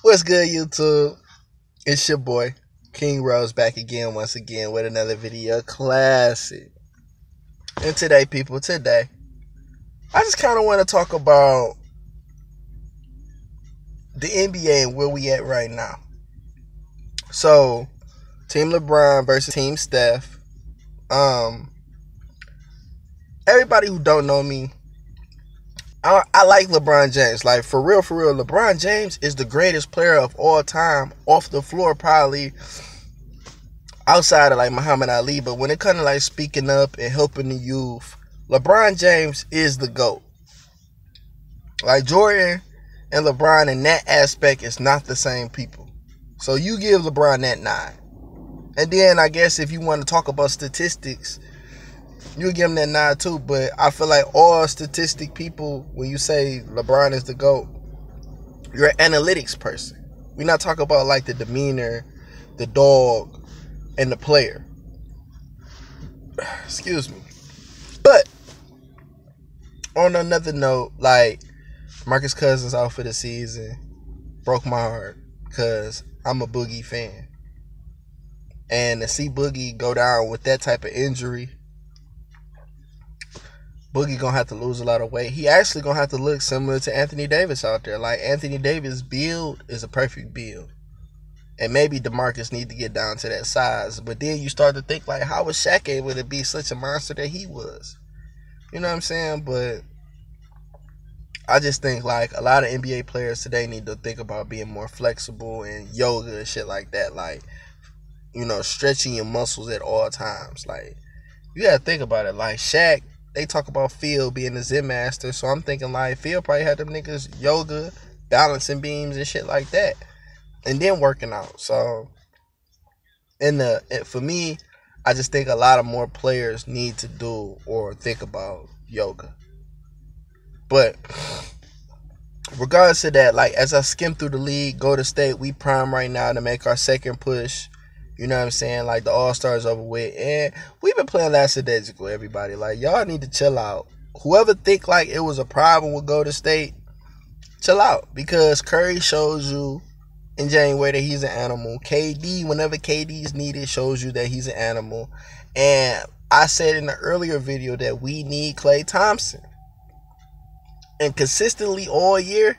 What's good, YouTube? It's your boy, King Rose, back again, once again, with another video classic. And today, people, I just kind of want to talk about the NBA and where we at right now. So, Team LeBron versus Team Steph. Everybody who don't know me, I like LeBron James. Like, for real, LeBron James is the greatest player of all time off the floor, probably outside of like Muhammad Ali. But when it comes to like speaking up and helping the youth, LeBron James is the GOAT. Like, Jordan and LeBron in that aspect is not the same people. So you give LeBron that 9. And then I guess if you want to talk about statistics, you give him that 9 too. But I feel like all statistic people, when you say LeBron is the GOAT, you're an analytics person. We're not talking about like the demeanor, the dog, and the player. Excuse me. But on another note, like, Marcus Cousins out for the season broke my heart because I'm a Boogie fan. And to see Boogie go down with that type of injury, Boogie gonna have to lose a lot of weight. He actually gonna have to look similar to Anthony Davis out there. Like, Anthony Davis' build is a perfect build. And maybe DeMarcus need to get down to that size. But then you start to think, like, how was Shaq able to be such a monster that he was? You know what I'm saying? But I just think, like, a lot of NBA players today need to think about being more flexible and yoga and shit like that. Like, you know, stretching your muscles at all times. Like, you gotta think about it. Like, Shaq, they talk about Phil being a Zen master. So I'm thinking, like, Phil probably had them niggas yoga, balancing beams and shit like that. And then working out. So, for me, I just think a lot of more players need to do or think about yoga. But regardless of that, like, as I skim through the league, go to state, we prime right now to make our second push. You know what I'm saying? Like, the All-Stars over with. And we've been playing lackadaisical, everybody. Like, y'all need to chill out. Whoever think like it was a problem with Go to State, chill out. Because Curry shows you in January that he's an animal. KD, whenever KD is needed, shows you that he's an animal. And I said in the earlier video that we need Klay Thompson. And consistently all year,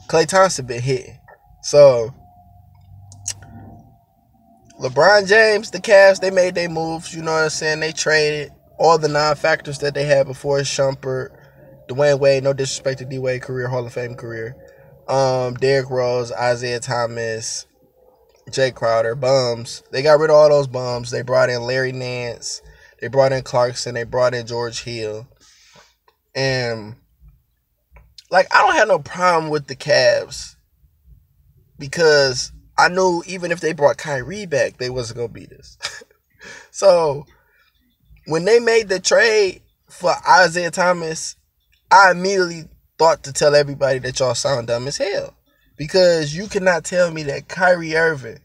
Klay Thompson been hitting. So, LeBron James, the Cavs, they made their moves. You know what I'm saying? They traded all the non-factors that they had before. Shumpert, Dwayne Wade, no disrespect to D-Wade career, Hall of Fame career. Derrick Rose, Isaiah Thomas, Jay Crowder, bums. They got rid of all those bums. They brought in Larry Nance. They brought in Clarkson. They brought in George Hill. And, like, I don't have no problem with the Cavs because I knew even if they brought Kyrie back, they wasn't going to beat us. So, when they made the trade for Isaiah Thomas, I immediately thought to tell everybody that y'all sound dumb as hell. Because you cannot tell me that Kyrie Irving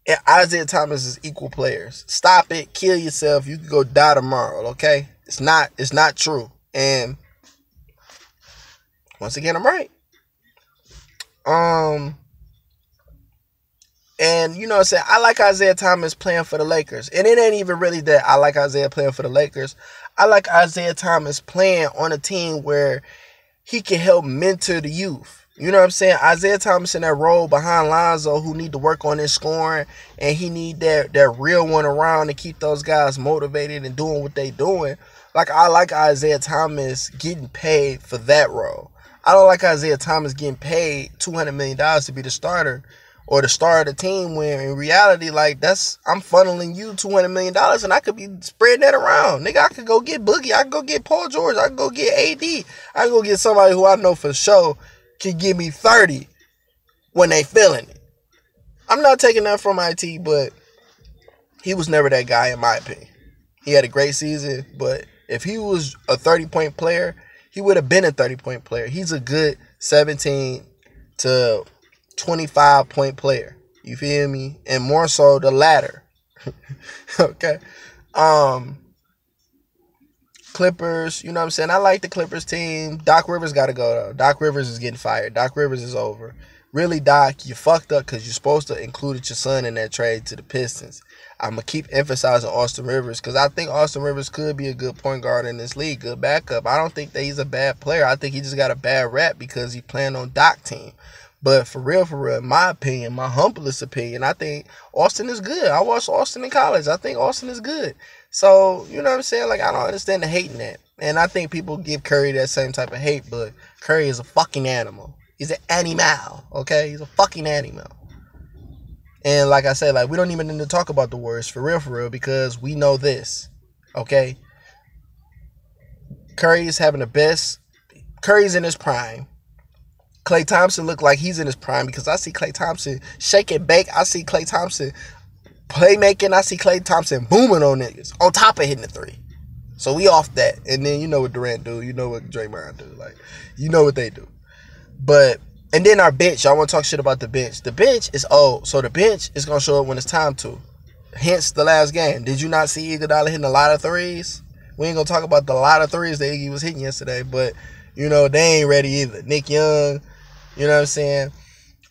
and Isaiah Thomas is equal players. Stop it. Kill yourself. You can go die tomorrow, okay? It's not true. And once again, I'm right. And you know what I'm saying? I like Isaiah Thomas playing for the Lakers. And it ain't even really that I like Isaiah playing for the Lakers. I like Isaiah Thomas playing on a team where he can help mentor the youth. You know what I'm saying? Isaiah Thomas in that role behind Lonzo, who need to work on his scoring, and he need that real one around to keep those guys motivated and doing what they doing. Like, I like Isaiah Thomas getting paid for that role. I don't like Isaiah Thomas getting paid $200 million to be the starter or the star of the team, when in reality, like, I'm funneling you $200 million and I could be spreading that around. Nigga, I could go get Boogie. I could go get Paul George. I could go get AD. I could go get somebody who I know for sure can give me 30 when they feeling it. I'm not taking that from IT, but he was never that guy in my opinion. He had a great season, but if he was a 30-point player, he would have been a 30-point player. He's a good 17 to 25-point player. You feel me? And more so the latter. Okay. Clippers, you know what I'm saying? I like the Clippers team. Doc Rivers got to go, though. Doc Rivers is getting fired. Doc Rivers is over. Really, Doc, you fucked up because you're supposed to include your son in that trade to the Pistons. I'm going to keep emphasizing Austin Rivers because I think Austin Rivers could be a good point guard in this league, good backup. I don't think that he's a bad player. I think he just got a bad rap because he's playing on Doc team. But for real, in my opinion, my humblest opinion, I think Austin is good. I watched Austin in college. I think Austin is good. So, you know what I'm saying? Like, I don't understand the hating that. And I think people give Curry that same type of hate, but Curry is a fucking animal. He's an animal, okay? He's a fucking animal. And like I said, like, we don't even need to talk about the Warriors for real, because we know this, okay? Curry is having the best. Curry's in his prime. Klay Thompson look like he's in his prime because I see Klay Thompson shake and bake. I see Klay Thompson playmaking. I see Klay Thompson booming on niggas on top of hitting the three. So we off that. And then you know what Durant do. You know what Draymond do. Like, you know what they do. But, and then our bench. Y'all want to talk shit about the bench. The bench is old. So the bench is going to show up when it's time to. Hence the last game. Did you not see Iguodala hitting a lot of threes? We ain't going to talk about the lot of threes that Iggy was hitting yesterday. But, you know, they ain't ready either. Nick Young. You know what I'm saying?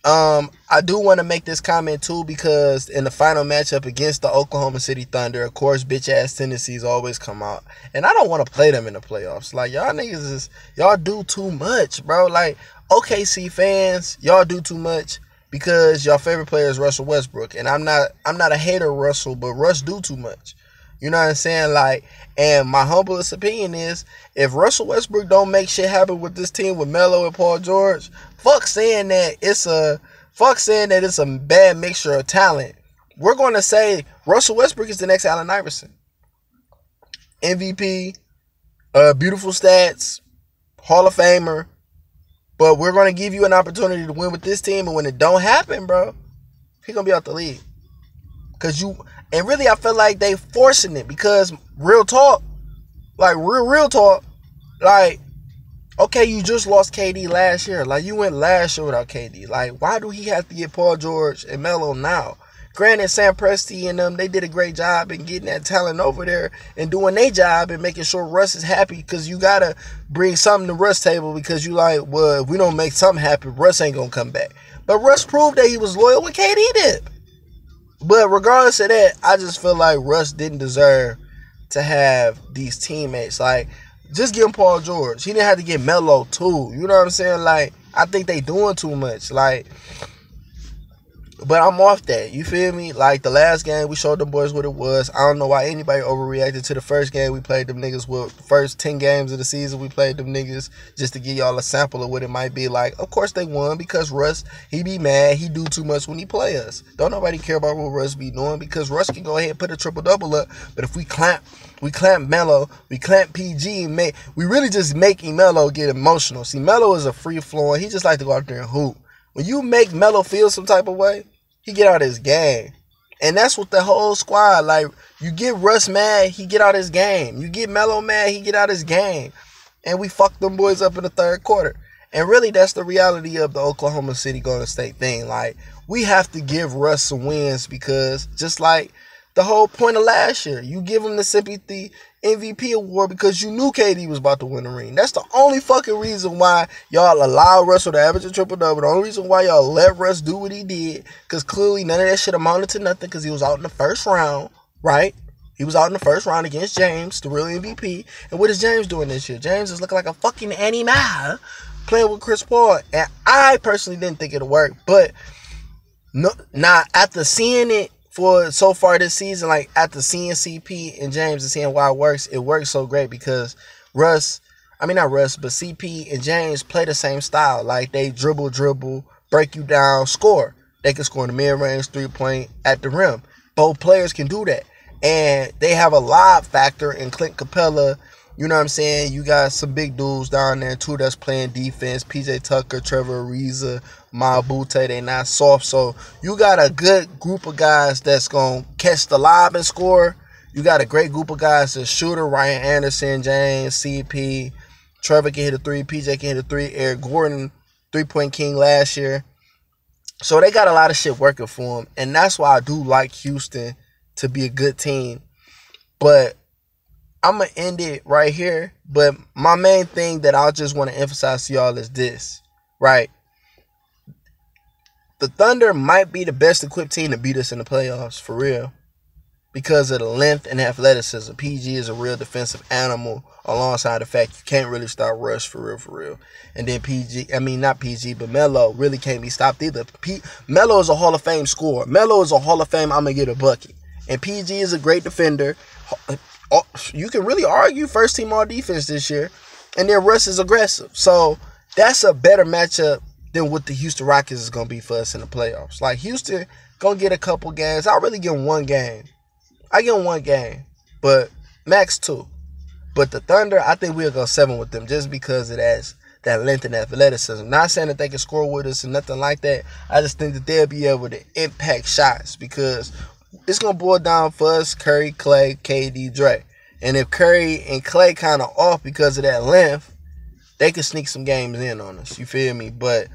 I do want to make this comment too because in the final matchup against the Oklahoma City Thunder, of course, bitch-ass Tennessee's always come out. And I don't want to play them in the playoffs. Like, y'all niggas y'all do too much, bro. Like, OKC fans, y'all do too much because your favorite player is Russell Westbrook. And I'm not a hater of Russell, but Russ do too much. You know what I'm saying? Like, and my humblest opinion is if Russell Westbrook don't make shit happen with this team with Melo and Paul George, fuck saying that it's a bad mixture of talent. We're going to say Russell Westbrook is the next Allen Iverson. MVP, beautiful stats, Hall of Famer. But we're going to give you an opportunity to win with this team. And when it don't happen, bro, he's going to be out the league. And really, I feel like they forcing it because real talk, like real talk, like, okay, you just lost KD last year. Like, you went last year without KD. Like, why do he have to get Paul George and Melo now? Granted, Sam Presti and them, they did a great job in getting that talent over there and doing their job and making sure Russ is happy because you got to bring something to Russ' table because you like, well, if we don't make something happen, Russ ain't going to come back. But Russ proved that he was loyal when KD did. But regardless of that, I just feel like Russ didn't deserve to have these teammates. Like, just give him Paul George. He didn't have to get Melo too. You know what I'm saying? Like, I think they doing too much. Like, but I'm off that. You feel me? Like, the last game, we showed them boys what it was. I don't know why anybody overreacted to the first game we played them niggas with. The first 10 games of the season, we played them niggas just to give y'all a sample of what it might be like. Of course they won because Russ, he be mad. He do too much when he play us. Don't nobody care about what Russ be doing because Russ can go ahead and put a triple-double up. But if we clamp Melo, we clamp PG, and we really just making Melo get emotional. See, Melo is a free-flowing. He just like to go out there and hoop. When you make Melo feel some type of way, he get out his game. And that's what the whole squad, like, you get Russ mad, he get out his game. You get Melo mad, he get out his game. And we fucked them boys up in the third quarter. And really, that's the reality of the Oklahoma City Golden State thing. Like, we have to give Russ some wins because just like the whole point of last year, you give him the sympathy MVP award because you knew KD was about to win the ring. That's the only fucking reason why y'all allow Russell to average a triple-double. The only reason why y'all let Russ do what he did, because clearly none of that shit amounted to nothing because he was out in the first round, right? He was out in the first round against James, the real MVP. And what is James doing this year? James is looking like a fucking animal playing with Chris Paul. And I personally didn't think it'd work. But now, after seeing it, for so far this season, like after seeing CP and James and seeing why it works so great because CP and James play the same style. Like they dribble, break you down, score. They can score in the mid-range, 3-point, at the rim. Both players can do that. And they have a lob factor in Clint Capella. You know what I'm saying? You got some big dudes down there too that's playing defense. PJ Tucker, Trevor Ariza, Mabute, they not soft. So you got a good group of guys that's going to catch the lob and score. You got a great group of guys that's shooter, Ryan Anderson, James, CP. Trevor can hit a 3, PJ can hit a 3. Eric Gordon, 3-point king last year. So they got a lot of shit working for them. And that's why I do like Houston to be a good team. But I'm going to end it right here. But my main thing that I just want to emphasize to y'all is this, right? The Thunder might be the best equipped team to beat us in the playoffs, for real. Because of the length and athleticism. PG is a real defensive animal, alongside the fact you can't really stop Russ, for real. And then not PG, but Melo really can't be stopped either. Melo is a Hall of Fame scorer. Melo is a Hall of Fame, I'm going to get a bucket. And PG is a great defender. You can really argue first team all defense this year. And then Russ is aggressive. So that's a better matchup than what the Houston Rockets is going to be for us in the playoffs. Like, Houston going to get a couple games. I'll really give them one game. I give them one game, but max 2. But the Thunder, I think we'll go 7 with them just because it has that length and athleticism. Not saying that they can score with us and nothing like that. I just think that they'll be able to impact shots because it's going to boil down for us, Curry, Clay, KD, Dre. And if Curry and Clay kind of off because of that length, they can sneak some games in on us. You feel me? But,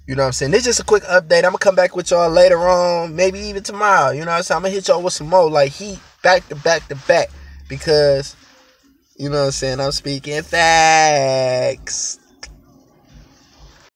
you know what I'm saying? This is just a quick update. I'm going to come back with y'all later on, maybe even tomorrow. You know what I'm saying? I'm going to hit y'all with some more, like, heat back to back to back. Because, you know what I'm saying? I'm speaking facts.